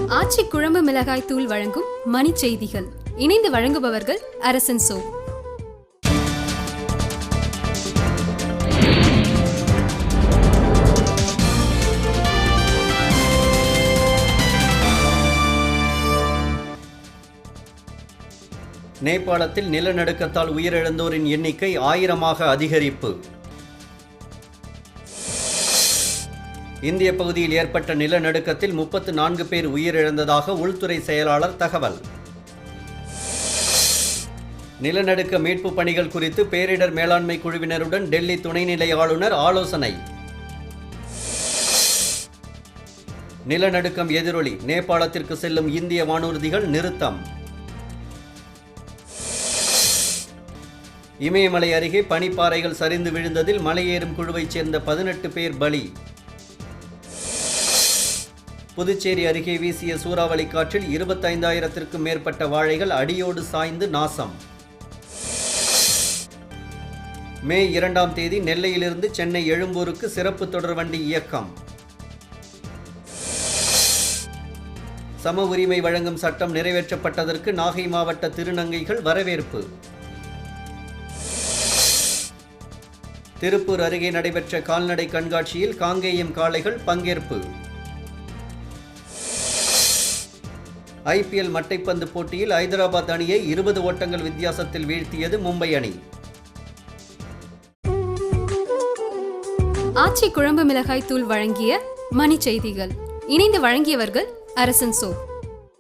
ஆச்சி குழம்பு மிளகாய் தூள் வழங்கும் மணி செய்திகள். இணைந்து வழங்குபவர்கள் அரசன் சோ. நேபாளத்தில் நிலநடுக்கத்தால் உயிரிழந்தோரின் எண்ணிக்கை 1000ஆக அதிகரிப்பு. இந்திய பகுதியில் ஏற்பட்ட நிலநடுக்கத்தில் 34 பேர் உயிரிழந்ததாக உள்துறை செயலாளர் தகவல். நிலநடுக்க மீட்பு பணிகள் குறித்து பேரிடர் மேலாண்மை குழுவினருடன் டெல்லி துணைநிலை ஆளுநர் ஆலோசனை. நிலநடுக்கம் எதிரொலி, நேபாளத்திற்கு செல்லும் இந்திய வானூர்திகள் நிறுத்தம். இமயமலை அருகே பனிப்பாறைகள் சரிந்து விழுந்ததில் மலையேறும் குழுவைச் சேர்ந்த 18 பேர் பலி. புதுச்சேரி அருகே வீசிய சூறாவளி காற்றில் 25,000த்திற்கும் மேற்பட்ட வாழைகள் அடியோடு சாய்ந்து நாசம். மே 2ஆம் தேதி நெல்லையிலிருந்து சென்னை எழும்பூருக்கு சிறப்பு தொடர்வண்டி இயக்கம். சம உரிமை வழங்கும் சட்டம் நிறைவேற்றப்பட்டதற்கு நாகை மாவட்ட திருநங்கைகள் வரவேற்பு. திருப்பூர் அருகே நடைபெற்ற கால்நடை கண்காட்சியில் காங்கேயம் காளைகள் பங்கேற்பு. IPL மட்டைப்பந்து போட்டியில் ஐதராபாத் அணியை 20 ஓட்டங்கள் வித்தியாசத்தில் வீழ்த்தியது மும்பை அணி. ஆச்சி குழம்பு மிளகாய் தூள் வழங்கிய மணி செய்திகள். இணைந்து வழங்கியவர்கள் அரசன் சோ.